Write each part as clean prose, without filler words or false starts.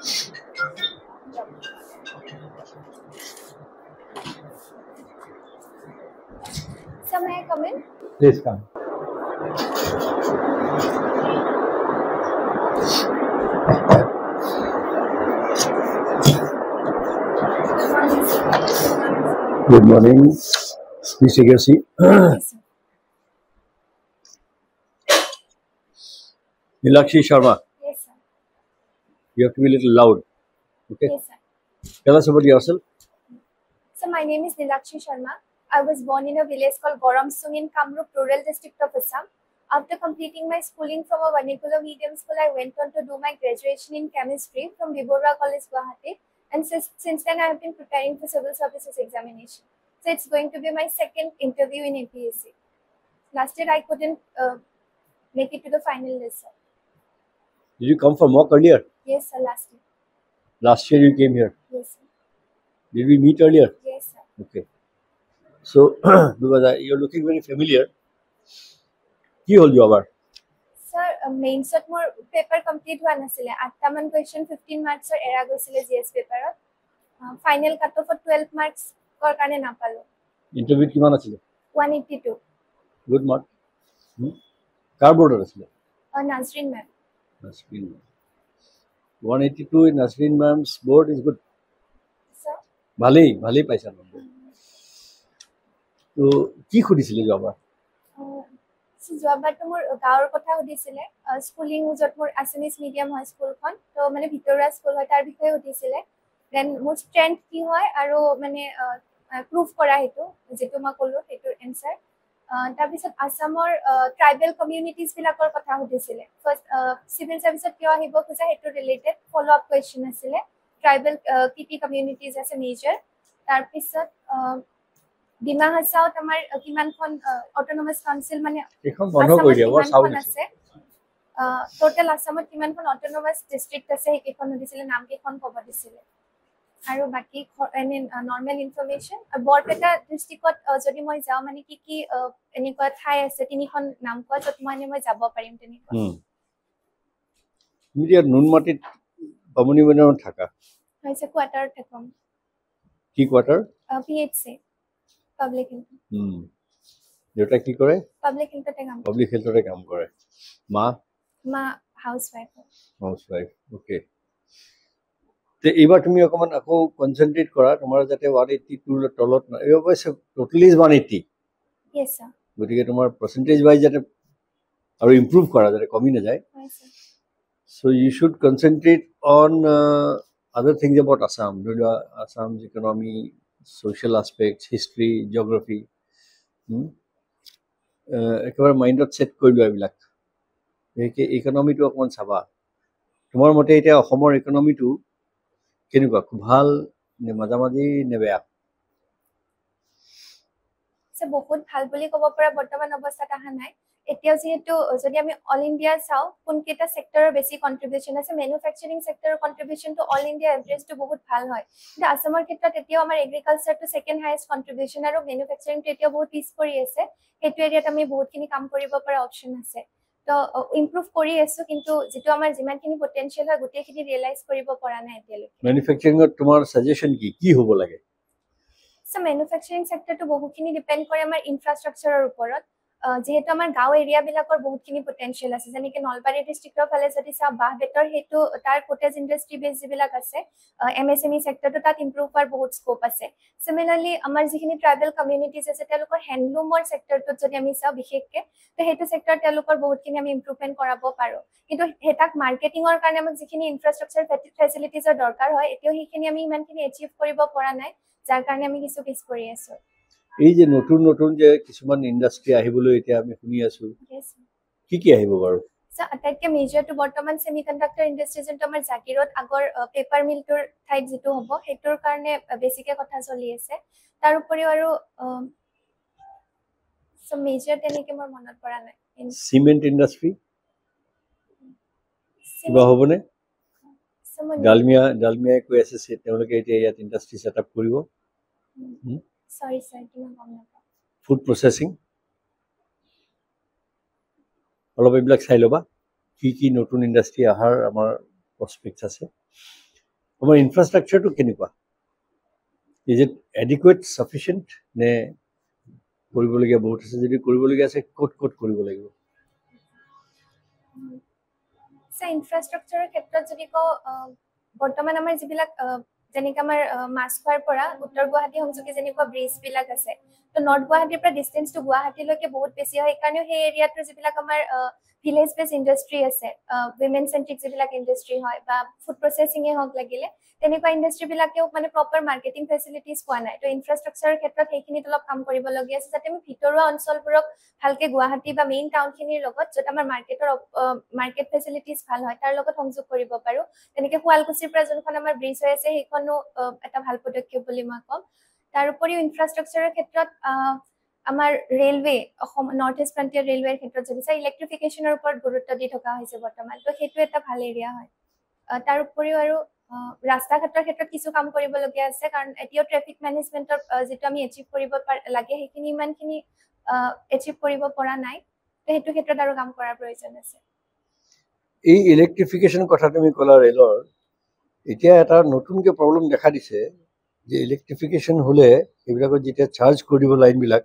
So may I come in? Please come. Good morning. Please take your seat. Yes, sir. Nilakshi Sharma, Yes, sir. you have to be a little loud. Okay. Yes, sir. Tell us about yourself. So my name is Nilakshi Sharma. I was born in a village called Goramsung in Kamrup, rural district of Assam. After completing my schooling from a vernacular medium school, I went on to do my graduation in chemistry from Vibora College, Guwahati. And since then, I have been preparing for civil services examination. So it's going to be my second interview in APSC. Last year, I couldn't make it to the final list, sir. Did you come for mock earlier? Yes, sir, last year. Last year you came here. Yes, sir. Did we meet earlier? Yes, sir. Okay. So, because you're looking very familiar. কি হ'ল যোৱাবাৰ? Sir, মেইনছত মোৰ paper complete হোৱা নাছিলে 8টামান question 15 মাৰ্কছৰ এৰা গৈছিলে GS পেপাৰত final কাট অফত 12 মাৰ্কছৰ কাৰণে নাপালো ইণ্টাৰভিউ কিমান আছিল? 182 গুড মাৰ্ক। কাৰ বৰ্ডত আছিল? Nazrin ma'am. Nazrin 182 in Nasreen ma'am's board is good. Sir, ভালেই পাইছা নম্বৰ। তো কি সুধিছিলে যোৱাবাৰ? যোৱাবাৰটো মোৰ গাঁৱৰ কথা সুধিছিলে স্কুলিং য'ত মোৰ আছামিজ মিডিয়াম হয় স্কুলখন তো মানে ভিতৰুৱা স্কুল হয় তাৰ বিষয়ে সুধিছিলে দেন মোৰ ষ্ট্ৰেংথ কি হয় আৰু মানে প্ৰুভ কৰা সেইটো যিটো মই ক'লোঁ সেইটোৰ এনচাৰ তাৰপিছত আছামৰ ট্ৰাইবেল কমিউনিটিজবিলাকৰ কথা সুধিছিলে ফাৰ্ষ্ট চিভিল ছাৰ্ভিচত কিয় আহিব খোজা সেইটো ৰিলেটেড ফ'ল' আপ কুৱেশ্যন আছিলে ট্ৰাইবেল কি কমিউনিটিজ আছে মেজৰ তাৰপিছত ডিমা হাছাওত আমাৰ কিমানখন অট'নমাছ কাউন্সিল মানে এখন বন্ধ কৰি দিয়া বৰ চাউল আছে টোটেল আছামত কিমানখন অট'নমাছ ডিষ্ট্ৰিক্ট আছে সেইকেইখন সুধিছিলে নামকেইখন ক'ব দিছিলে আৰু বাকী এনে নৰ্মেল ইনফৰমেশ্যন বৰপেটা ডিষ্ট্ৰিক্টত যদি মই যাওঁ মানে কি এনেকুৱা ঠাই আছে তিনিখন নাম কোৱা য'ত মানে মই যাব পাৰিম তেনেকুৱা তুমি এতিয়া নুনমাটিত বামুণী মৈদামত থাকা হৈছে কোৱাৰ্টাৰত থাকোঁ কি কোৱাৰ্টাৰ? PHC পাব্লিক হেল্থ দেউতা কি কৰে? পাব্লিক হেল্থতে কাম পাব্লিক হেল্থতে কাম কৰে। মা হাউচৱাইফ অ'কে। তে এইবাৰ তুমি অকণমান আকৌ কনচেনট্ৰেট কৰা তোমাৰ যাতে 182 তলত এইবাৰ টোটেলি 180 ইয়েছ ছাৰ গতিকে তোমাৰ পাৰ্চেণ্টেজ ৱাইজ যাতে আৰু ইম্প্ৰুভ কৰা যাতে কমি নাযায় চ' ইউ শ্বুড কনচেনট্ৰেট অন আদাৰ থিংছ এবাউট আছাম ধৰি লোৱা Assam's economy social aspects, history, geography. একেবাৰে মাইণ্ডত ছেট কৰি লোৱা এইবিলাক বিশেষকৈ ইকনমিটো অকণমান চাবা তোমাৰ মতে এতিয়া অসমৰ ইকনমিটো কেনেকুৱা খুব ভাল নে মাজামাজি নে বেয়া? বহুত ভাল বুলি ক'ব পৰা বৰ্তমান অৱস্থাত অহা নাই এতিয়াও যিহেতু যদি আমি অল ইণ্ডিয়া চাওঁ কোনকেইটা ছেক্টৰৰ বেছি কণ্ট্ৰিবিউশ্যন আছে মেনুফেকচাৰিং ছেক্টৰৰ কণ্ট্ৰিবিউশ্যনটো অল ইণ্ডিয়া এভাৰেজটো বহুত ভাল হয় কিন্তু আছামৰ ক্ষেত্ৰত এতিয়াও আমাৰ এগ্ৰিকালচাৰটো ছেকেণ্ড হায়েষ্ট কণ্ট্ৰিবিউশ্যন আৰু মেনুফেকচাৰিংটো এতিয়াও বহুত পিছ পৰি আছে সেইটো এৰিয়াত আমি বহুতখিনি কাম কৰিব পৰা অপশ্যন আছে তো ইম্প্ৰুভ কৰি আছোঁ কিন্তু যিটো আমাৰ যিমানখিনি পটেঞ্চিয়েল হয় গোটেইখিনি ৰিয়েলাইজ কৰিব পৰা নাই এতিয়ালৈকে মেনুফেকচাৰিঙত তোমাৰ ছাজেশ্যন কি হ'ব লাগে? মেনুফেকচাৰিং ছেক্টৰটো বহুখিনি ডিপেণ্ড কৰে আমাৰ ইনফ্ৰাষ্ট্ৰাকচাৰৰ ওপৰত যিহেতু আমাৰ গাঁও এৰিয়াবিলাকৰ বহুতখিনি পটেঞ্চিয়েল আছে যেনেকৈ নলবাৰী ডিষ্ট্ৰিক্টৰ ফালে যদি চাওঁ বাঁহ বেতৰ সেইটো তাৰ কটেজ ইণ্ডাষ্ট্ৰী বেছ যিবিলাক আছে MSME ছেক্টৰটো তাত ইম্প্ৰুভ হোৱাৰ বহুত স্ক'প আছে চিমিলাৰলি আমাৰ যিখিনি ট্ৰাইবেল কমিউনিটিজ আছে তেওঁলোকৰ হেণ্ডলুমৰ ছেক্টৰটোত যদি আমি চাওঁ বিশেষকৈ তো সেইটো ছেক্টৰ তেওঁলোকৰ বহুতখিনি আমি ইম্প্ৰুভমেণ্ট কৰাব পাৰোঁ কিন্তু তাক মাৰ্কেটিঙৰ কাৰণে আমাক যিখিনি ইনফ্ৰাষ্ট্ৰাকচাৰ ফেচিলিটিজৰ দৰকাৰ হয় এতিয়াও সেইখিনি আমি ইমানখিনি এচিভ কৰিব পৰা নাই যাৰ কাৰণে আমি কিছু পিছ পৰি আছোঁ এই যে নতুন যে কিছুমান ইণ্ডাষ্ট্ৰী আহিবলৈ এতিয়া আমি শুনি আছো কি আহিব বাৰু? আটাইতকৈ মেজৰটো বৰ্তমান ছেমি কণ্ডাক্টৰ ইণ্ডাষ্ট্ৰী যোনটো আমাৰ জাগিৰত আগৰ পেপাৰ মিলটোৰ ঠাইত যিটো হ'ব সেইটোৰ কাৰণে বেছিকৈ কথা চলি আছে তাৰ উপৰিও আৰু মেজৰ তেনেকৈ মোৰ মনত পৰা নাই চিমেণ্ট ইণ্ডাষ্ট্ৰী কিবা হ'বনে? ডালমিয়াই কৈ আছে তেওঁলোকে এতিয়া ইয়াত ইণ্ডাষ্ট্ৰী ছেট আপ কৰিব ফুড প্ৰচেছিং অলপ এইবিলাক চাই ল'বা কি নতুন ইণ্ডাষ্ট্ৰী অহাৰ আমাৰ প্ৰস্পেক্টছ আছে আমাৰ ইনফ্ৰাষ্ট্ৰাকচাৰটো কেনেকুৱা? ইজ ইট এডিকুৱেট সাফিচিয়েণ্ট নে কৰিবলগীয়া বহুত আছে? যদি কৰিবলগীয়া আছে ক'ত ক'ত কৰিব লাগিব? ইনফ্ৰাষ্ট্ৰাকচাৰৰ ক্ষেত্ৰত যদি কওঁ, বৰ্তমান আমাৰ যিবিলাক যেনেকৈ আমাৰ মাছখোৱাৰ পৰা উত্তৰ গুৱাহাটী সংযোগী যেনেকুৱা ব্ৰিজ বিলাক আছে, তো নৰ্থ গুৱাহাটীৰ পৰা ডিষ্টেঞ্চটো গুৱাহাটীলৈকে বহুত বেছি হয়। সেইকাৰণেও সেই এৰিয়াটোৰ যিবিলাক আমাৰ ভিলেজ বেছ ইণ্ডাষ্ট্ৰী আছে, উইমেন চেণ্ট্ৰিক যিবিলাক ইণ্ডাষ্ট্ৰী হয় বা ফুড প্ৰচেছিঙে হওক লাগিলে, তেনেকুৱা ইণ্ডাষ্ট্ৰীবিলাকেও মানে প্ৰপাৰ মাৰ্কেটিং ফেচিলিটিজ পোৱা নাই। তো ইনফ্ৰাষ্ট্ৰাকচাৰৰ ক্ষেত্ৰত সেইখিনিত অলপ কাম কৰিবলগীয়া আছে, যাতে আমি ভিতৰুৱা অঞ্চলবোৰক ভালকে গুৱাহাটী বা মেইন টাউনখিনিৰ লগত য'ত আমাৰ মাৰ্কেট ফেচিলিটিজ ভাল হয় তাৰ লগত সংযোগ কৰিব পাৰোঁ। তেনেকে শুৱালকুছিৰ পৰা যোনখন আমাৰ ব্ৰিজ হৈ আছে সেইখনো এটা ভাল পদক্ষেপ বুলি মই ক'ম। তাৰ উপৰিও ইনফ্ৰাষ্ট্ৰাকচাৰৰ ক্ষেত্ৰত আমাৰ railway, Assam north east frontier ৰেলৱেৰ ক্ষেত্ৰত যদি চাই, ইলেক্ট্ৰিফিকেশ্যনৰ ওপৰত গুৰুত্ব দি থকা হৈছে বৰ্তমান। তো সেইটো এটা ভাল এৰিয়া হয়। তাৰ উপৰিও আৰু ৰাস্তা ঘাটৰ ক্ষেত্ৰত কিছু কাম কৰিবলগীয়া আছে, কাৰণ এতিয়াও ট্ৰেফিক মেনেজমেণ্টৰ যিটো আমি এচিভ কৰিব লাগে সেইখিনি ইমানখিনি এচিভ কৰিব পৰা নাই। তো সেইটো ক্ষেত্ৰত আৰু কাম কৰাৰ প্ৰয়োজন আছে। এই ইলেক্ট্ৰিফিকেশ্যন কথা তুমি ক'লা ৰেলৰ, এতিয়া এটা নতুনকৈ প্ৰব্লেম দেখা দিছে যে ইলেক্ট্ৰিফিকেশ্যন হ'লে এইবিলাকত যেতিয়া চাৰ্জ কৰি দিব লাইনবিলাক,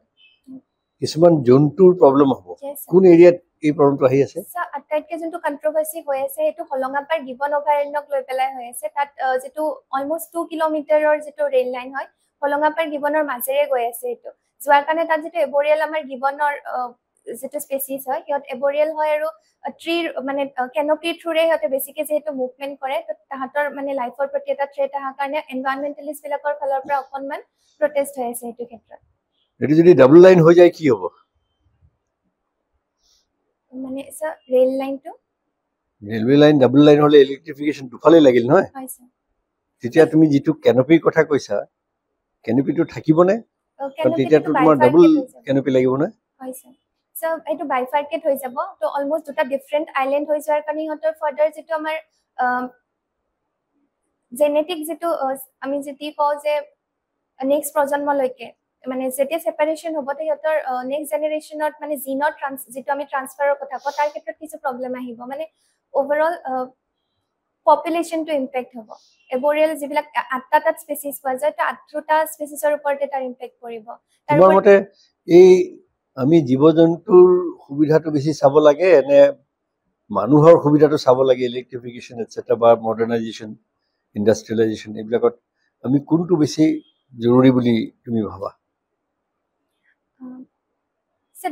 কিছুমান জন্তুৰ প্ৰব্লেম হ'ব। কোন এৰিয়াত এই প্ৰব্লেমটো আহি আছে? আটাইতকৈ যোনটো কণ্ট্ৰভাৰ্চি হৈ আছে সেইটো হলঙাপাৰ গিবন অভয়াৰণ্যক লৈ পেলাই হৈ আছে। তাত যিটো অলমষ্ট 2 কিলোমিটাৰৰ যিটো ৰেল লাইন হয়, হলঙাপাৰ গিবনৰ মাজেৰে গৈ আছে। সেইটো যোৱাৰ কাৰণে তাত যিটো এবৰিয়েল আমাৰ গিবনৰ যিটো স্পেচিছ হয়, সিহঁত এবৰিয়েল হয় আৰু ট্ৰিৰ মানে কেনপিৰ থ্ৰুৰে সিহঁতে বেছিকে যিহেতু মুভমেণ্ট কৰে, তাহাঁতৰ মানে লাইফৰ প্ৰতি এটা থ্ৰেট অহাৰ কাৰণে এনভাইৰনমেণ্টেলিষ্ট বিলাকৰ ফালৰ পৰা অকণমান প্ৰটেষ্ট হৈ আছে সেইটো ক্ষেত্ৰত। এইটো যদি ডাবল লাইন হৈ যায় কি হ'ব? মানে স্যাৰ ৰেল লাইনটো ৰেলৱে লাইন ডাবল লাইন হ'লে ইলেক্ট্ৰিফিকেশ্যন দুফালে লাগিল নহয়? হয় স্যাৰ। তেতিয়া তুমি যিটো কেনপিৰ কথা কৈছা, কেনপিটো থাকিবনে? কাৰণ তেতিয়াতো তোমাৰ ডাবল কেনপি লাগিব নে? হয় স্যাৰ। সো এইটো বাইফাৰ্কেট হৈ যাব। তো অলমষ্ট দুটা ডিফাৰেণ্ট আইলেণ্ড হৈ যোৱাৰ কাৰণে সিহঁতৰ ফাৰ্ডাৰ যিটো আমাৰ জেনেটিক যিটো আমি যদি কওঁ যে নেক্সট প্ৰজন্মলৈকে মানে যেতিয়া ছেপাৰেশ্যন হ'ব সিহঁতৰ নেক্সট জেনেৰেশ্যনত মানে জিনৰ যিটো আমি ট্ৰান্সফাৰৰ কথা কওঁ তাৰ ক্ষেত্ৰত কিছু প্ৰব্লেম আহিব। মানে অভাৰঅল পপুলেশ্যনটো ইম্পেক্ট হ'ব। এবৰিয়েল যিবিলাক 8টা তাত স্পেচিছ পোৱা যায়, তো 8টা স্পেচিছৰ ওপৰতে তাৰ ইম্পেক্ট পৰিব। তোমাৰ মতে এই আমি জীৱ জন্তুৰ সুবিধাটো বেছি চাব লাগে নে মানুহৰ সুবিধাটো চাব লাগে? ইলেক্ট্ৰিফিকেশ্যন এটচেট্ৰা বা মডাৰ্ণাইজেশ্যন, ইণ্ডাষ্ট্ৰিয়েলাইজেশ্যন, এইবিলাকত আমি কোনটো বেছি জৰুৰী বুলি তুমি ভাবা?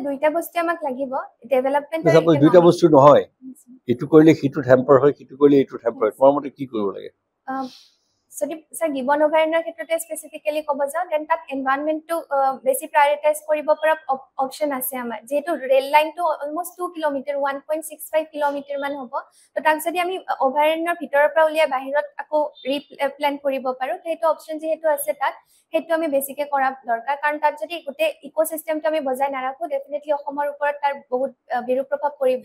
দুইটা বস্তু আমাক লাগিব। ডেভেলপমেণ্ট সাপোজ দুইটা বস্তু নহয়, এইটো কৰিলে সিটোত হেম্পাৰ হয়, সিটো কৰিলে এইটোত হেম্পাৰ হয়, তোমাৰ মতে কি কৰিব লাগে? যদি স্যাৰ গিবন অভয়াৰণ্যৰ ক্ষেত্ৰতে স্পেচিফিকেলি ক'ব যাওঁ, দেন তাত এনভাইৰনমেণ্টটো বেছি প্ৰায়ৰিটাইজ কৰিব পৰা অপশ্যন আছে আমাৰ। যিহেতু ৰেল লাইনটো অলমষ্ট 2 কিলোমিটাৰ 1.65 কিলোমিটাৰ মান হ'ব। তো তাক যদি আমি অভয়াৰণ্যৰ ভিতৰৰ পৰা উলিয়াই বাহিৰত আকৌ ৰিপ্লেন কৰিব পাৰোঁ, সেইটো অপশ্যন যিহেতু আছে তাত, সেইটো আমি বেছিকে কৰা দৰকাৰ। কাৰণ তাত যদি গোটেই ইক'চিষ্টেমটো আমি বজাই নাৰাখোঁ, ডেফিনেটলি অসমৰ ওপৰত তাৰ বহুত বিৰূপ প্ৰভাৱ পৰিব।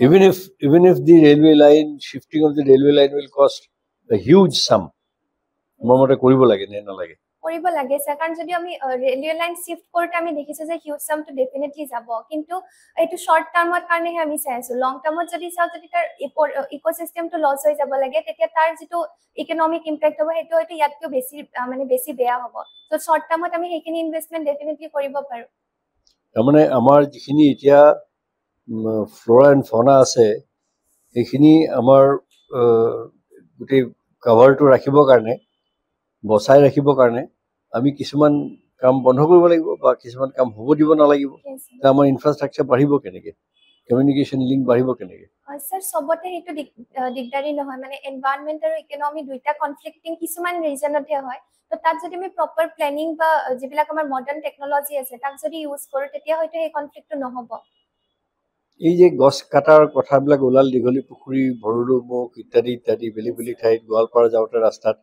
Even if the railway line, shifting of the railway line will cost a huge sum, মোৰ মতে কৰিব লাগে নে নালাগে? কৰিব লাগে স্যাৰ, কাৰণ যদি আমি ৰেলৱে লাইন শিফট কৰোঁতে আমি দেখিছোঁ যে হিউজ সামটো ডেফিনেটলি যাব, কিন্তু এইটো শৰ্ট টাৰ্মৰ কাৰণেহে আমি চাই আছোঁ। লং টাৰ্মত যদি চাওঁ, যদি তাৰ ইক'চিষ্টেমটো লছ হৈ যাব লাগে, তেতিয়া তাৰ যিটো ইকনমিক ইম্পেক্ট হ'ব সেইটো হয়তো ইয়াতকৈ বেছি বেয়া হ'ব। তো শৰ্ট টাৰ্মত আমি সেইখিনি ইনভেষ্টমেণ্ট ডেফিনেটলি কৰিব পাৰোঁ। তাৰমানে আমাৰ যিখিনি এতিয়া ফ্ল'ৰা এণ্ড ফ'না আছে, সেইখিনি আমাৰ গোটেই কাভাৰটো ৰাখিবৰ কাৰণে, বচাই ৰাখিবৰ কাৰণে আমি কিছুমান কাম বন্ধ কৰিব লাগিব বা কিছুমান কাম হ'ব দিব নালাগিব। আমাৰ ইনফ্ৰাষ্ট্ৰাকচাৰ বাঢ়িব কেনেকৈ? কমিউনিকেশ্যন লিংক বাঢ়িব কেনেকৈ? স্যাৰ চবতে সেইটো দিগদাৰী নহয়। মানে এনভাইৰনমেণ্ট আৰু ইকনমি দুইটা কনফ্লিক্টিং কিছুমান ৰিজনতহে হয়। তো তাত যদি আমি প্ৰপাৰ প্লেনিং বা যিবিলাক আমাৰ মডাৰ্ণ টেকনলজি আছে তাক যদি ইউজ কৰোঁ, তেতিয়া হয়তো সেই কনফ্লিক্টটো নহ'ব। এই যে গছ কাটাৰ কথাবিলাক ওলাল, দীঘলী পুখুৰী, ভৰলুমুখ ইত্যাদি ইত্যাদি বেলেগ বেলেগ ঠাইত, গোৱালপাৰা যাওঁতে ৰাস্তাত,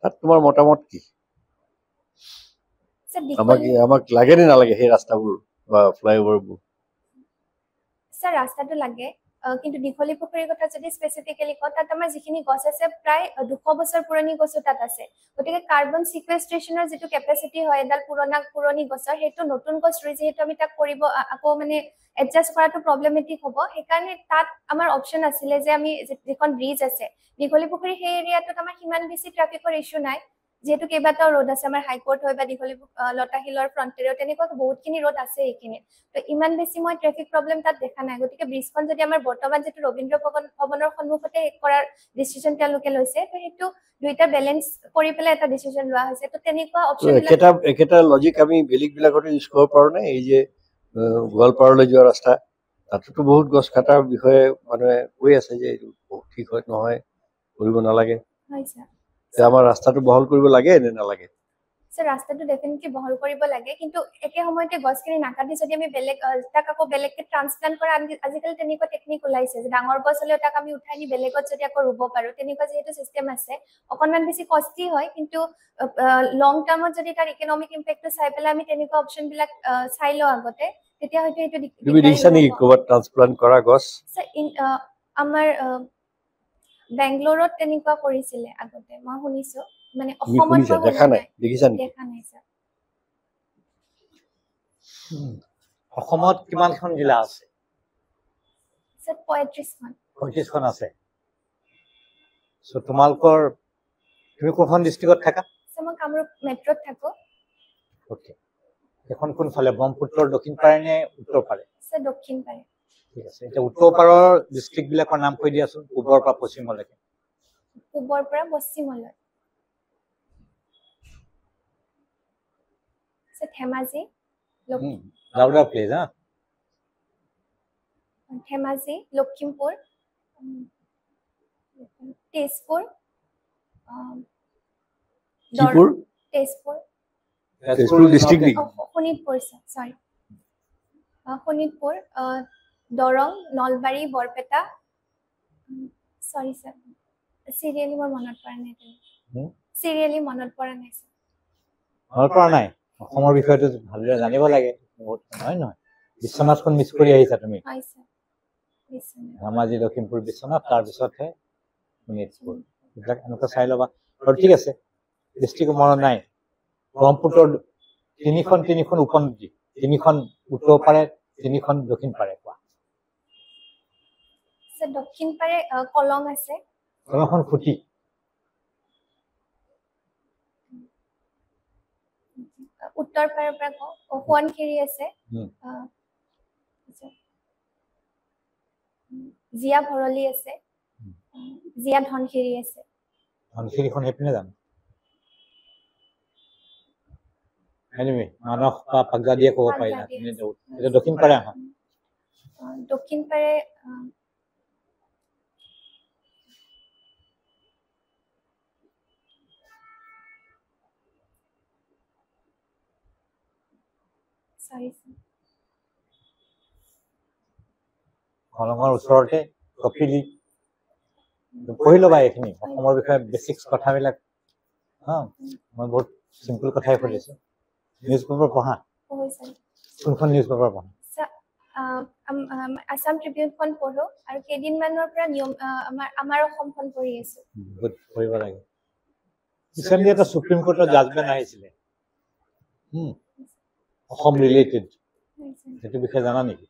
তাত তোমাৰ মতামত কি? আমাক লাগে নে নালাগে সেই ৰাস্তাবোৰ বা ফ্লাইঅভাৰবোৰ? স্যাৰ ৰাস্তাটো লাগে। কিন্তু দীঘলী পুখুৰীৰ কথা যদি স্পেচিফিকেলি কওঁ তাত আমাৰ যিখিনি গছ আছে প্ৰায় 200 বছৰ পুৰণি গছো তাত আছে গতিকে কাৰ্বন সিকুৱেষ্ট্ৰেচনৰ যিটো কেপাচিটি হয় এডাল পুৰণি গছৰ সেইটো নতুন গছ ৰুই যিহেতু আমি তাক কৰিব আকৌ মানে এডজাষ্ট কৰাটো প্ৰব্লেমেটিক হ'ব সেইকাৰণে তাত আমাৰ অপচন আছিলে যে আমি যিখন ব্ৰিজ আছে দীঘলী পুখুৰী সেই এৰিয়াটোত আমাৰ সিমান বেছি ট্ৰাফিকৰ ইছ্যু নাই যেহেতু কেইবাটাও ৰোড আছে আমাৰ হাইকোৰ্ট হয় বা দীঘলী লতাশিলৰ ফ্ৰণ্টেৰেও তেনেকুৱা বহুতখিনি ৰোড আছে এইখিনি তো ইমান বেছি মই ট্ৰেফিক প্ৰব্লেম তাত দেখা নাই গতিকে ব্ৰিজখন যদি আমাৰ বৰ্তমান যেটো ৰবীন্দ্ৰ ভৱনৰ সন্মুখতে কৰাৰ ডিসিশন তেওঁলোকে লৈছে তো সেইটো দুইটা ব্যালেন্স কৰি পেলাই এটা ডিসিশন লোৱা হৈছে তো তেনেকুৱা অপচন একেটা লজিক আমি বেলেগ বিলাকতে ইউজ কৰিব পাৰো না এই যে গোৱালপাৰালৈ যোৱা ৰাস্তা তাততো বহুত গছ কাটাৰ বিষয়ে মানুহে কৈ আছে যে এইটো ঠিক হয় নহয় কৰিব নালাগে হয় স্যাৰ আমাৰ ৰাস্তাটো বহল কৰিব লাগে নে নালাগে স্যাৰ ৰাস্তাটো ডেফিনেটলি বহল কৰিব লাগে কিন্তু একে সময়তে গছখিনি নাকাটি যদি আমি বেলেগ তাক আকৌ বেলেগকে ট্ৰান্সপ্লান্ট কৰা আজিকালি তেনেকুৱা টেকনিক ওলাইছে যে ডাঙৰ গছ হলেও তাক আমি উঠাই নি বেলেগত যদি আকৌ ৰুব পাৰো তেনেকুৱা যেহেতু সিস্টেম আছে অকনমান বেছি কষ্টি হয় কিন্তু লং টাৰ্মত যদি তাৰ ইকোনমিক ইম্পেক্টটো চাই পেলাই আমি তেনেকুৱা অপচন বিলাক চাই লওঁ আগতে তেতিয়া হয়তো এইটো তুমি দেখিছা নেকি ক'ৰবাত ট্ৰান্সপ্লান্ট কৰা গছ স্যাৰ আমাৰ বেংগলোৰত তেনেকুৱা কৰিছিলে আগতে মই শুনিছো মানে অসমত দেখা নাই দেখিছা নেকি দেখা নাই স্যাৰ অসমত কিমানখন জিলা আছে স্যাৰ 35 খন আছে সো তোমালকৰ তুমি কোনখন ডিস্ট্ৰিক্টত থাকা স্যাৰ মই কামৰূপ মেট্ৰত থাকো ওকে এখন কোন ফালে ব্ৰহ্মপুত্ৰৰ দক্ষিণ পাৰে নে উত্তৰ পাৰে স্যাৰ দক্ষিণ পাৰে ঠিক আছে এটা উত্তৰ পাৰৰ ডিস্ট্ৰিক্ট বিলাকৰ নাম কৈ দিয়াছোন পূবৰ পৰা পশ্চিমলৈকে পূবৰ পৰা পশ্চিমলৈ sir Dhemaji louder please Dhemaji Lakhimpur Tezpur Tezpur district নেকি শোণিতপুৰ সৰি শোণিতপুৰ দৰং নলবাৰী বৰপেটা সৰি স্যাৰ সিৰিয়ালি মোৰ মনত পৰা নাই সিৰিয়ালি মনত পৰা নাই অসমৰ বিষয়টো ভালদৰে জানিব লাগে নহয় বিশ্বনাথখন মিছ কৰি আহিছা তুমি হয় স্যাৰ ধেমাজি লখিমপুৰ বিশ্বনাথ তাৰ পিছতহে শোণিতপুৰ এইবিলাক এনেকুৱা চাই ল'বা আৰু ঠিক আছে ডিস্ট্ৰিক্ট মনত নাই ব্ৰহ্মপুত্ৰৰ তিনিখন উপনদী তিনিখন উত্তৰ পাৰে তিনিখন দক্ষিণ পাৰে কোৱা স্যাৰ দক্ষিণ পাৰে কলং আছে কলংখন খুটি উত্তৰ পাৰৰ পৰা সোৱণশিৰি আছে জিয়া ভৰলি আছে জিয়া ধনশিৰি আছে ধনশিৰিখন সেইপিনে যাম এনিমি মানস বা পাগা দিয়ে ক'ব পাৰিলা এটা দক্ষিণ পাৰে আহা দক্ষিণ পাৰে কলঙৰ ওচৰতে কপিলি পঢ়ি ল'বা এইখিনি অসমৰ বিষয়ে বেছিক্স কথাবিলাক মই বহুত চিম্পল কথাই সুধিছো নিউজ পেপাৰ পঢ়া কোনখন নিউজ পেপাৰ পঢ়া আসাম ট্ৰিবিউনখন পঢ়ো আৰু কেইদিনমানৰ পৰা আমাৰ অসমখন পঢ়ি আছো বহুত পঢ়িব লাগে ৰিচেণ্টলি এটা সুপ্ৰিম কোৰ্টৰ জাজমেণ্ট আহিছিলে অসম ৰিলেটেড সেইটো বিষয়ে জানা নেকি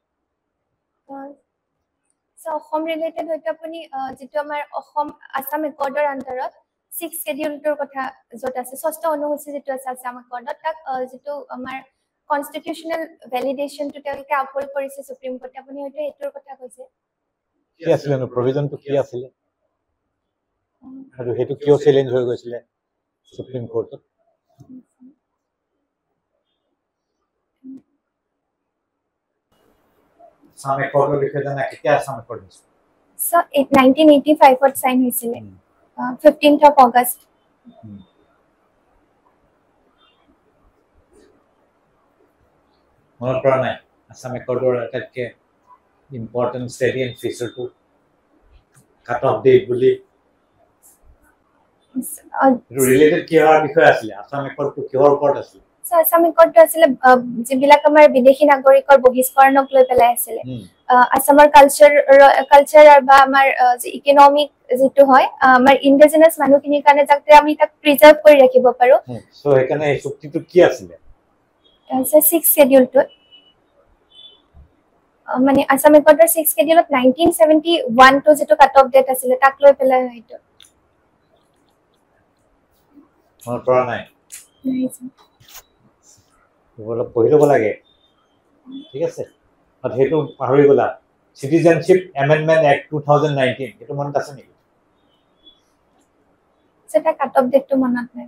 অসম ৰিলেটেড হয়তো আপুনি যেটো আমাৰ অসম আসাম একৰ্ডৰ আণ্ডাৰত 6 শেডিউলটোৰ কথা য'ত আছে 6টা অনুসূচী যেটো আছে আসাম একৰ্ডত তাক যেটো আমাৰ কনস্টিটিউশনাল ভ্যালিডেশনটো তেওঁলোকে আপহোল্ড কৰিছে সুপ্ৰিম কোৰ্টে আপুনি হয়তো এটোৰ কথা কৈছে কি আছিল ন প্ৰভিজনটো কি আছিল আৰু হেতু কিয় চ্যালেঞ্জ হৈ গৈছিল সুপ্ৰিম কোৰ্টত আসাম একৰ্ডৰ বিষয়ে জানা কেতিয়া আসাম একৰ্ড হৈছিল সো 1985 ত সাইন হৈছিল 15th of August মনত পৰা নাই আসাম একৰ্ডৰ আটাইতকৈ ইম্পৰ্টেন্ট ষ্টেডিয়াম ফিচাৰটো কাট অফ ডেট বুলি ৰিলেটেড কিহৰ বিষয় আছিল আসাম একৰ্ডটো কিহৰ ওপৰত আছিল আসাম একৰ্ডটো আছিল যিবিলাক আমাৰ বিদেশী নাগৰিকৰ বহিষ্কৰণক লৈ পেলাই আছিল আসামৰ কালচাৰ বা আমাৰ যে ইকনমিক যেটো হয় আমাৰ ইন্ডিজিনাস মানুহখিনিৰ কাৰণে যাতে আমি তাক প্ৰিজাৰ্ভ কৰি ৰাখিব পাৰো সো এখানে এই চুক্তিটো কি আছিল সো 6 শিডিউলটো মানে আসাম একৰ্ডৰ 6 শিডিউলত 1971 টো যেটো কাট অফ ডেট আছিল তাক লৈ পেলাই হয়তো মোৰ পৰা নাই বলা পঢ়িব লাগে ঠিক আছে আৰু হেতু পাহৰি গলা সিটিজেনশিপ এমেন্ডমেন্ট এক্ট 2019 এটো মনত আছে নেকি সেটা কাট অফ ডেটটো মনত নাই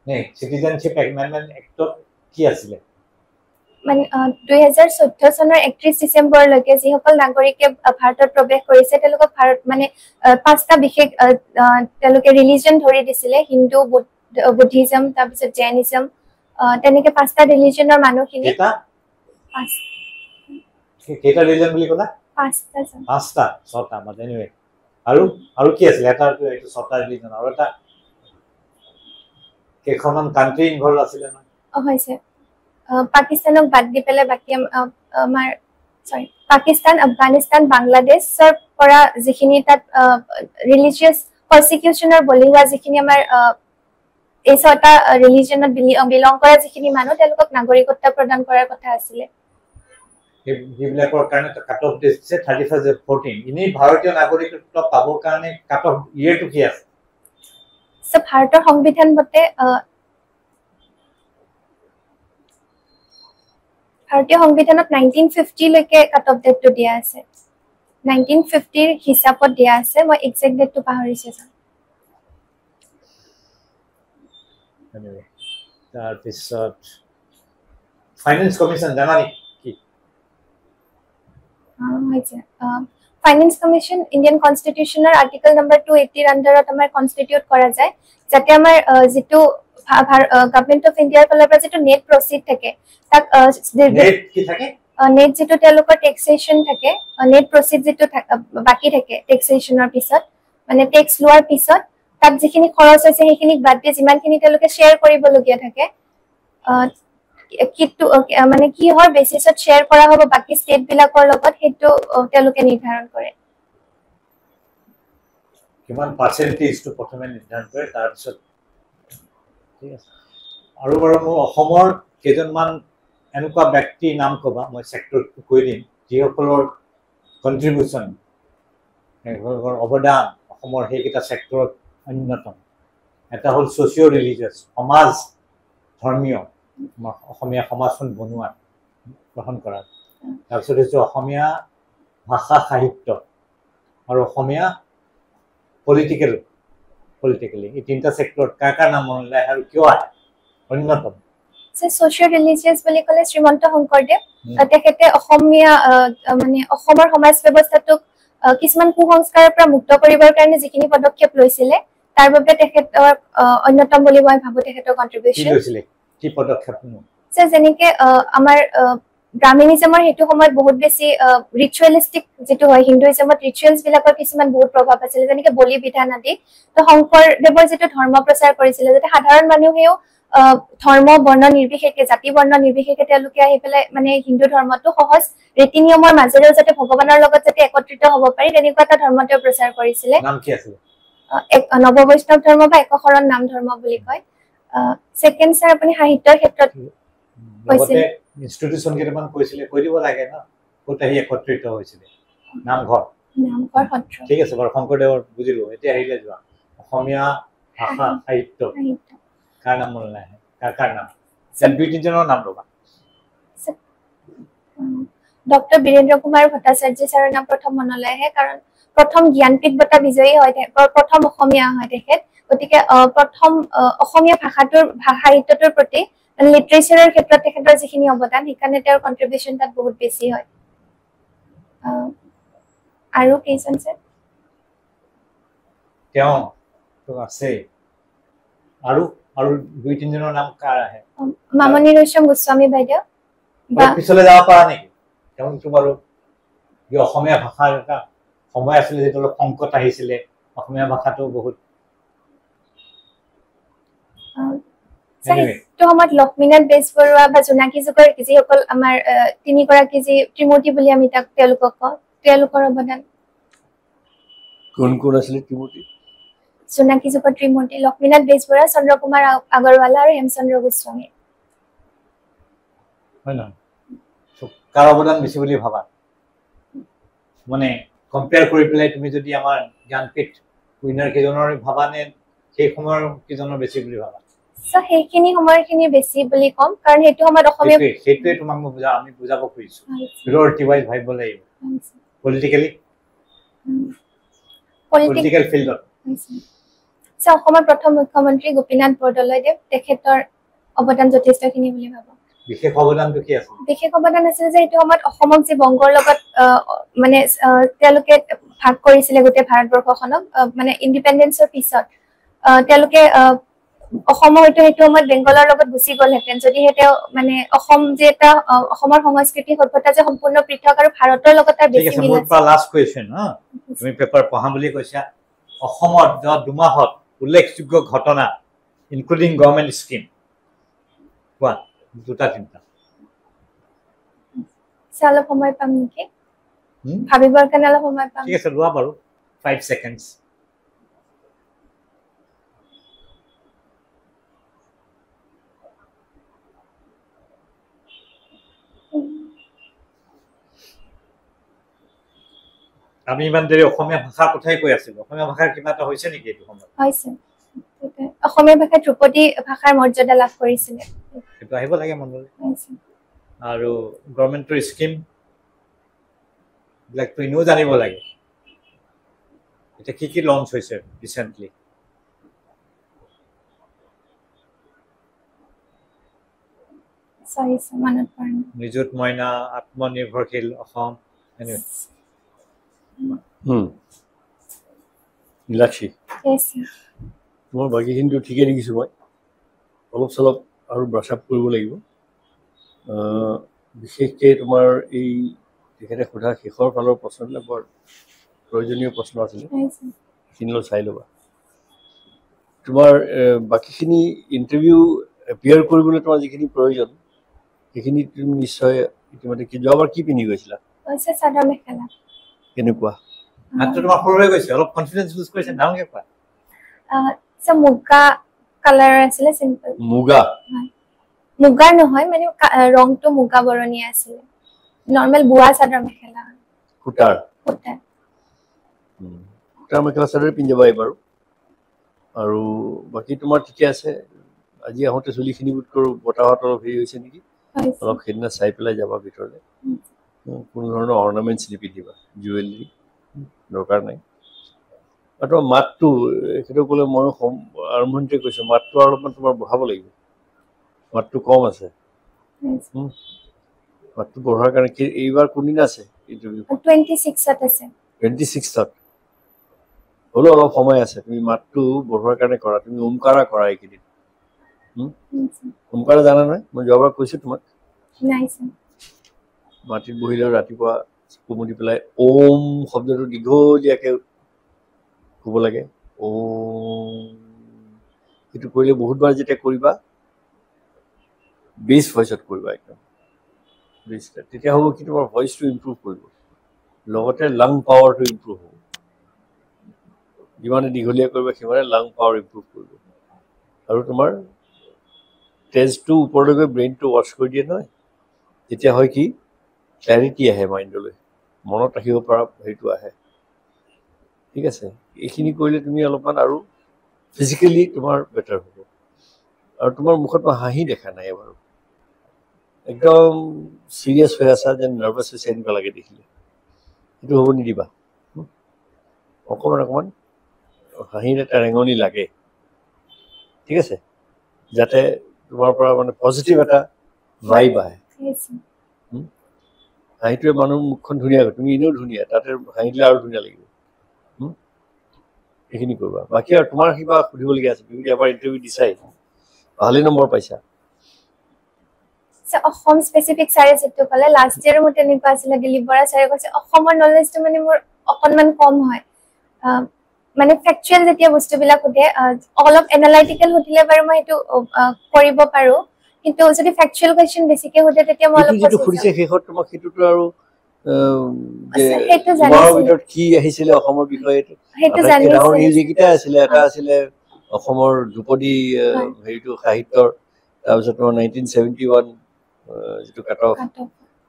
নাই সিটিজেনশিপ এমেন্ডমেন্ট এক্ট কি আছিল মানে 2014 চনৰ 31 ডিসেম্বৰ লৈকে যিসকল নাগৰিকে ভাৰতত প্ৰৱেশ কৰিছে তেওঁলোকক ভাৰত মানে পাঁচটা বিশেষ তেওঁলোকে ৰিলিজন ধৰি দিছিলে হিন্দু বুদ্ধিজম তাৰপিছত জৈনিজম তেনেকে পাঁচটা ৰিলিজনৰ মানুহখিনি কেটা ৰিলিজন বুলি কলা পাঁচটা ছটা মানে এনিৱে আৰু কি আছিল এটা এইটো ছটা ৰিলিজন আৰু এটা কেখনমান কান্ট্ৰি ইনভলভ আছিল না হৈছে পাকিস্তানক বাদ দি পেলাই বাকি আমাৰ সৰি পাকিস্তান আফগানিস্তান বাংলাদেশৰ পৰা যিখিনি তাত ৰিলিজিয়াছ পাৰসিকিউচনৰ বলি হোৱা যিখিনি আমাৰ এই ছটা ৰিলিজনত বিলং কৰা যিখিনি মানুহ তেওঁলোকক নাগৰিকত্ব প্ৰদান কৰাৰ কথা আছিল যিবিলাকৰ কাৰণে কাট অফ ডেট আছে 31/14 ইনি ভাৰতীয় নাগৰিকত্ব পাবৰ কাৰণে কাট অফ ইয়েৰটো কি আছে সব ভাৰতৰ সংবিধান মতে ভাৰতীয় সংবিধানত 1950 লৈকে কাট অফ ডেটটো দিয়া আছে 1950 ৰ হিচাপত দিয়া আছে মই এক্সাক্ট ডেটটো পাহৰিছো anyway তাৰপিছত ফাইনান্স কমিশন জানানি কি হৈছে ফাইনান্স কমিশন ইণ্ডিয়ান কনষ্টিটিউচনৰ আৰ্টিকল নম্বৰ 280 ৰ আন্ডাৰত আমাৰ কনষ্টিটিউট কৰা যায় যাতে আমাৰ যেটো গভৰ্নমেন্ট অফ ইণ্ডিয়াৰ ফালৰ পৰা যেটো নেট প্ৰসিড থাকে তাক নেট কি থাকে নেট যেটো তেওঁলোকৰ টেক্সেশন থাকে নেট প্ৰসিড যেটো বাকি থাকে টেক্সেশনৰ পিছত মানে টেক্স লোৱাৰ পিছত তাত যিখিনি খৰচ হৈছে সেইখিনি বাদ দি যিমানখিনি তেওঁলোকে শেয়াৰ কৰিবলগীয়া থাকে কিটো মানে কি হয় বেসিছত শেয়াৰ কৰা হ'ব বাকি ষ্টেট বিলাকৰ লগত হেতু তেওঁলোকে নিৰ্ধাৰণ কৰে কিমান পাৰ্চেন্টেজটো প্ৰথমে নিৰ্ধাৰণ কৰে তাৰ পিছত ঠিক আছে আৰু বাৰু মোৰ অসমৰ কেজনমান এনেকুৱা ব্যক্তি নাম কবা মই সেক্টৰটো কৈ দিম যিসকলৰ কন্ট্ৰিবিউশন অৱদান অসমৰ হেকিটা সেক্টৰত অন্যতম এটা হল সোশিও ৰিলিজিয়াছ সমাজ ধৰ্মীয় অসমীয়া সমাজখন বনোৱা গ্ৰহণ কৰা তাৰপিছত হৈছে অসমীয়া ভাষা সাহিত্য আৰু অসমীয়া পলিটিক্যালি এই তিনটা সেক্টৰত কাৰ নাম মনলৈ আৰু কিয় আহে অন্যতম সোশিও ৰিলিজিয়াছ বুলি ক'লে শ্ৰীমন্ত শংকৰদেৱ তেখেতে অসমীয়া মানে অসমৰ সমাজ ব্যৱস্থাটোক কিছুমান কুসংস্কাৰৰ পৰা মুক্ত কৰিবৰ কাৰণে যিখিনি পদক্ষেপ লৈছিলে তাৰ বাবে তেখেতৰ অন্যতম বুলি মই ভাবো তেখেতৰ কন্ট্ৰিবিউশন কি পদক্ষেপ যেনেকে আমাৰ ব্ৰাহ্মণিজমৰ হেতু সময়ত বহুত বেছি ৰিচুৱেলিস্টিক যেটো হয় হিন্দুইজমত ৰিচুৱেলছ বিলাকৰ কিছুমান বহুত প্ৰভাৱ আছিল যেনেকে বলি বিধান আদি তো শংকৰদেৱৰ যেটো ধৰ্ম প্ৰচাৰ কৰিছিল যাতে সাধাৰণ মানুহেও ধৰ্ম বৰ্ণ নিৰ্বিশেষে জাতি বৰ্ণ নিৰ্বিশেষে তেওঁলোকে আহি পেলাই মানে হিন্দু ধৰ্মটো সহজ ৰীতি নিয়মৰ মাজেৰেও যাতে ভগৱানৰ লগত যাতে একত্ৰিত হ'ব পাৰি তেনেকুৱা এটা ধৰ্মটো প্ৰচাৰ কৰিছিল নাম কি আছিল নৱ বৈষ্ণৱ ধৰ্ম বা একশৰণ নাম ধৰ্ম বুলি কয় সেকেন্ড স্যাৰ আপুনি সাহিত্যৰ ক্ষেত্ৰত কৈছিল ইনষ্টিটিউশন কেইটামান কৈছিল কৈ দিব লাগে না কোটাহি একত্ৰিত হৈছিল নামঘৰ সত্ৰ ঠিক আছে বাৰু শংকৰদেৱৰ বুজিলো এতিয়া আহিলে যোৱা অসমীয়া ভাষা সাহিত্য কাৰ নাম মনলৈ আহে কাৰ নাম দুই তিনিজনৰ নাম ল'বা ডক্টৰ বীৰেন্দ্ৰ কুমাৰ ভট্টাচাৰ্য ছাৰৰ নাম প্ৰথম মনলৈ আহে কাৰণ প্ৰথম জ্ঞানপীঠ বঁটা বিজয়ী হয় প্ৰথম অসমীয়া হয় তেখেত গতিকে প্ৰথম অসমীয়া ভাষাটোৰ সাহিত্যটোৰ প্ৰতি লিটাৰেচাৰৰ ক্ষেত্ৰত তেখেতৰ যিখিনি অৱদান সেইকাৰণে তেওঁৰ কন্ট্ৰিবিউশন তাত বহুত বেছি হয় আৰু কেইজন স্যাৰ তেওঁ তো আছে আৰু দুই তিনিজনৰ নাম কাৰ আহে মামনি ৰয়ছম গোস্বামী বাইদেউ বা পিছলৈ যাব পাৰা নেকি তেওঁটো বাৰু এই অসমীয়া ভাষাৰ এটা সময় আছিল যেটো সংকট আহিছিল অসমীয়া ভাষাটো বহুত তো সময়ত লক্ষ্মীনাথ বেজবৰুৱা বা জোনাকী যুগৰ যিসকল আমাৰ তিনিগৰাকী যি ত্ৰিমূৰ্তি বুলি আমি তেওঁলোকক কওঁ তেওঁলোকৰ অৱদান কোন কোন আছিলে ত্ৰিমূৰ্তি জোনাকী যুগৰ ত্ৰিমূৰ্তি লক্ষ্মীনাথ বেজবৰুৱা চন্দ্ৰকুমাৰ আগৰৱালা আৰু হেমচন্দ্ৰ গোস্বামী হয় না কাৰ অৱদান বেছি বুলি ভাবা মানে কম্পেয়াৰ কৰি পেলাই তুমি যদি আমাৰ জ্ঞানপীঠ উইনাৰ কেইজনৰ ভাবানে সেই সময়ৰ কেইজনৰ বেছি বুলি ভাবা সো সেইখিনি সময়খিনি বেছি বুলি কম কাৰণ সেইটো সময়ত অসমীয়া সেইটোৱে তোমাক আমি বুজাব খুজিছো প্ৰিয়ৰিটি ৱাইজ ভাবিব লাগিব পলিটিকেল ফিল্ডত সো অসমৰ প্ৰথম মুখ্যমন্ত্ৰী গোপীনাথ বৰদলৈদেৱ তেখেতৰ অৱদান যথেষ্টখিনি বুলি ভাবো বিশেষ অৱদানটো কি আছিল বিশেষ অৱদান আছিল যে এইটো সময়ত অসমক যে বংগৰ লগত মানে তেওঁলোকে ভাগ কৰিছিলে গোটেই ভাৰতবৰ্ষখনক মানে ইণ্ডিপেণ্ডেন্সৰ পিছত তেওঁলোকে অসমৰ হয়তো সেইটো সময়ত বেংগলৰ লগত গুচি গ'লহেঁতেন যদিহে তেওঁ মানে অসম যে এটা অসমৰ সংস্কৃতি সভ্যতা যে সম্পূৰ্ণ পৃথক আৰু ভাৰতৰ লগত তাৰ বেছি মিল আছে মোৰ লাষ্ট কোৱেশ্চন তুমি পেপাৰ পঢ়া বুলি কৈছা অসমত যোৱা দুমাহত উল্লেখযোগ্য ঘটনা ইনক্লুডিং গভৰ্ণমেণ্ট স্কিম কোৱা দুটা তিনিটা অলপ সময় পাম নেকি ভাবিবৰ কাৰণে অলপ সময় পাম ঠিক আছে লোৱা বাৰু 5 seconds আমি ইমান দেৰি অসমীয়া ভাষাৰ কথাই কৈ আছিলো অসমীয়া ভাষাৰ কিবা এটা হৈছে নেকি এইটো সময়ত হৈছে অসমীয়া ভাষা ধ্ৰুপদী ভাষাৰ মৰ্যাদা লাভ কৰিছিলে সেইটো আহিব লাগে মনলৈ আৰু গভৰ্ণমেণ্টৰ স্কিম বিলাকতো এনেও জানিব লাগে এতিয়া কি লঞ্চ হৈছে ৰিচেণ্টলি নিযুত মইনা আত্মনিৰ্ভৰশীল অসম নীলাক্ষী তোমাৰ বাকীখিনিতো ঠিকেই দেখিছোঁ মই অলপ চলপ আৰু ব্ৰাছ আপ কৰিব লাগিব বিশেষকৈ তোমাৰ এই তেখেতে সোধা শেষৰ ফালৰ প্ৰশ্নবিলাক বৰ প্ৰয়োজনীয় প্ৰশ্ন আছিলে সেইখিনিলৈ চাই ল'বা তোমাৰ বাকীখিনি ইণ্টাৰভিউ এপিয়াৰ কৰিবলৈ তোমাৰ যিখিনি প্ৰয়োজন সেইখিনি তুমি নিশ্চয় ইতিমধ্যে কি যোৱাবাৰ কি পিন্ধি গৈছিলা চাদৰ মেখেলা কেনেকুৱা তোমাৰ সৰু হৈ গৈছে অলপ কনফিডেন্স লুজ কৰিছে ডাঙৰকে কোৱা মুগা কালাৰ আছিলে চিম্পল মুগাৰ নহয় মানে ৰংটো মুগা বৰণীয়া আছিলে নৰ্মেল বোৱা চাদৰ মেখেলা সূতাৰ মেখেলা চাদৰে পিন্ধি যাবা এইবাৰ আৰু বাকী তোমাৰ ঠিকে আছে আজি আহোঁতে চুলিখিনি বোধ কৰোঁ বতাহত অলপ হেৰি হৈছে নেকি অলপ সেইদিনা চাই পেলাই যাবা ভিতৰলৈ কোনো ধৰণৰ অৰ্নামেণ্টছ নিপিন্ধিবা জুৱেলাৰী দৰকাৰ নাই আৰু তোমাৰ মাতটো সেইটো ক'লে ময়ো আৰম্ভণিতে কৈছোঁ মাতটো অলপমান তোমাৰ বঢ়াব লাগিব মাতটো কম আছে মাতটো বঢ়োৱাৰ কাৰণে এইবাৰ কোনদিনা আছে ইণ্টাৰভিউ 26ত হ'লেও অলপ সময় আছে তুমি মাতটো বঢ়োৱাৰ কাৰণে কৰা তুমি ওমকাৰা কৰা এইকেইদিন ওমকাৰা জানা নাই মই যোৱাবাৰ কৈছোঁ তোমাক মাটিত বহিলে ৰাতিপুৱা কুমুদি পেলাই ওম শব্দটো দীঘলীয়াকৈ ক'ব লাগে ওম সেইটো কৰিলে বহুতবাৰ যেতিয়া কৰিবা বেছ ভইচত কৰিবা একদম তেতিয়া হ'ব কি তোমাৰ ভইচটো ইম্প্ৰুভ কৰিব লগতে লাং পাৱাৰটো ইম্প্ৰুভ হ'ব যিমানে দীঘলীয়া কৰিবা সিমানে লাং পাৱাৰ ইম্প্ৰুভ কৰিব আৰু তোমাৰ তেজটো ওপৰলৈ গৈ ব্ৰেইনটো ৱাছ কৰি দিয়ে নহয় তেতিয়া হয় কি ক্লেৰিটি আহে মাইণ্ডলৈ মনত ৰাখিব পৰা হেৰিটো আহে ঠিক আছে এইখিনি কৰিলে তুমি অলপমান আৰু ফিজিকেলি তোমাৰ বেটাৰ হ'ব আৰু তোমাৰ মুখত মই হাঁহি দেখা নাই বাৰু একদম চিৰিয়াছ হৈ আছা যেন নাৰ্ভাছ হৈছে এনেকুৱা লাগে দেখিলে সেইটো হ'ব নিদিবা অকণমান হাঁহিৰ এটা ৰেঙনি লাগে ঠিক আছে যাতে তোমাৰ পৰা মানে পজিটিভ এটা ভাইব আহে হাঁহিটোৱে মানুহৰ মুখখন ধুনীয়া কৰে তুমি এনেও ধুনীয়া তাতে হাঁহি দিলে আৰু ধুনীয়া লাগিব সেইখিনি কৰিবা বাকী আৰু তোমাৰ কিবা সুধিবলগীয়া আছে তুমি এবাৰ ইণ্টাৰভিউ দিছাই ভালেই নম্বৰ পাইছা অসম স্পেচিফিক ছাৰে যিটো ক'লে লাষ্ট ইয়াৰো মোৰ তেনেকুৱা আছিলে দিলীপ বৰা ছাৰে কৈছে অসমৰ নলেজটো মানে মোৰ অকণমান কম হয় মানে ফেকচুৱেল যেতিয়া বস্তুবিলাক সোধে অলপ এনালাইটিকেল সুধিলে বাৰু মই এইটো কৰিব পাৰো কিন্তু যদি ফেকচুৱেল কোৱেশ্চন বেছিকে সোধে তেতিয়া মই অলপ যেটো খুৰিছে শেষত তোমাক হেতুটো আৰু তোমাৰ ভিতৰত কি আহিছিলে অসমৰ বিষয়ে হেতু জানিছে ডাঙৰ নিউজ একিটা আছিলে এটা আছিলে অসমৰ ধ্ৰুপদী হেৰিটো সাহিত্যৰ তাৰপিছত তোমাৰ 1971 যেটো কাট অফ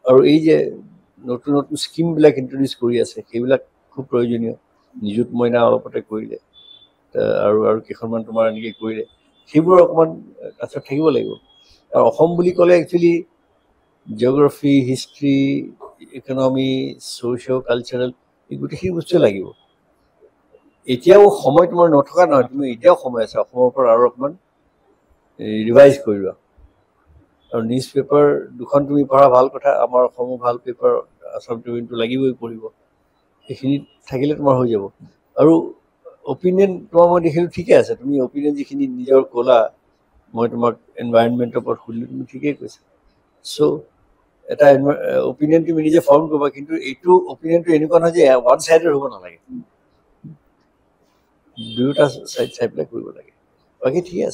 আৰু এই যে নতুন নতুন স্কিম বিলাক ইন্ট্ৰোডিউস কৰি আছে সেইবিলাক খুব প্ৰয়োজনীয় নিযুত মইনা অলপতে কৰিলে আৰু আৰু কেখনমান তোমাৰ এনেকৈ কৰিলে সেইবোৰ অকমান কাছত থাকিব লাগিব আৰু অসম বুলি ক'লে actually geography history economy socio cultural এই গোটেইখিনি বস্তু লাগিব এতিয়াও সময় তোমাৰ নথকা নহয় তুমি এতিয়াও সময় আছে অসমৰ ওপৰত আৰু অকমান ৰিভাইজ কৰিবা আৰু নিউজ পেপাৰ দুখন তুমি পঢ়া ভাল কথা আমাৰ অসমৰ ভাল পেপাৰ আসাম ট্ৰিবিউনটো লাগিবই পঢ়িব এইখিনি থাকিলে তোমাৰ হৈ যাব আৰু অপিনিয়ন তোমাৰ মই দেখিলো ঠিকে আছে তুমি অপিনিয়ন যিখিনি নিজৰ ক'লা মই তোমাক এনভাইৰনমেন্টৰ ওপৰত সুধিলো তুমি ঠিকেই কৈছা সো এটা অপিনিয়ন তুমি নিজে ফৰ্ম কৰিবা কিন্তু এইটো অপিনিয়নটো এনেকুৱা নহয় যে ওৱান সাইডেড হ'ব নালাগে দুটা সাইড সাইড প্লে কৰিব লাগে বাকি ঠিকে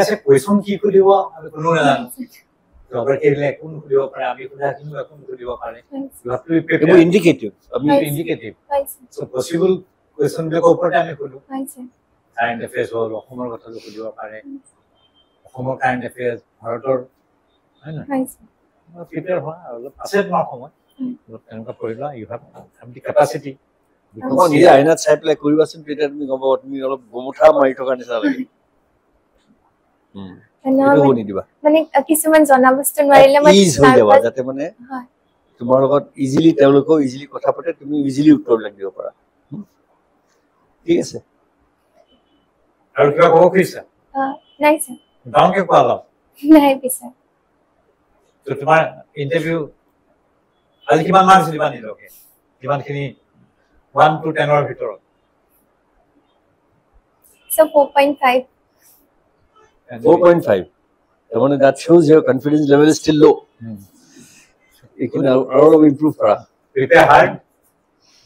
আছে কোৱেশ্চন কি খুলিব আমি কোনো নাজানো জবৰ কেলে কোন খুলিব পাৰে আমি খুলা কিনো কোন খুলিব পাৰে you have to be prepared indicative আমি ইন্ডিকেটিভ সো পসিবল কোৱেশ্চন বিলাক ওপৰতে আমি খুলো কাৰেণ্ট এফেয়াৰ্স হ'ল অসমৰ কথা খুলিব পাৰে অসমৰ কাৰেণ্ট এফেয়াৰ্স ভাৰতৰ হয় না প্ৰিপেয়াৰ হোৱা অলপ আছে তোমাৰ সময় তেনেকুৱা কৰিলা ইউ হ্যাভ দি কেপাসিটি তোমাৰ নিজে আইনাত চাই পেলাই কৰিবাচোন তেতিয়া তুমি গম পাবা তুমি অলপ গমুঠা মাৰি থকা নিচিনা লাগে মানে কিছুমান জনা বস্তু নোৱাৰিলে মই ইজ হৈ যাবা যাতে মানে তোমাৰ লগত ইজিলি তেওঁলোকো ইজিলি কথা পাতে তুমি ইজিলি উত্তৰ লাগিব পাৰা ঠিক আছে আৰু কিবা ক'ব খুজিছা নাই স্যাৰ ডাউনকে কোৱা নাই পিছে তো তোমাৰ ইন্টাৰভিউ আজি কিমান মাৰ্কছ দিবা নিজকে কিমানখিনি 1 to 10 ৰ ভিতৰত so 4.5 মানে that shows your confidence level is still low you can all improve kara prepare hard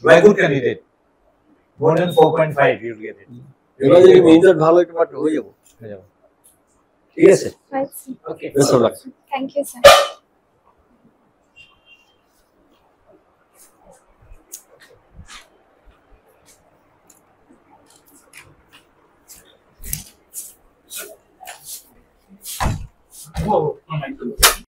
be a good candidate more than 4.5 you will get it এবারে যদি মেইনটা ভালো একটু মাত্র হয়ে যাব ঠিক আছে okay best of luck thank you sir Oh my goodness.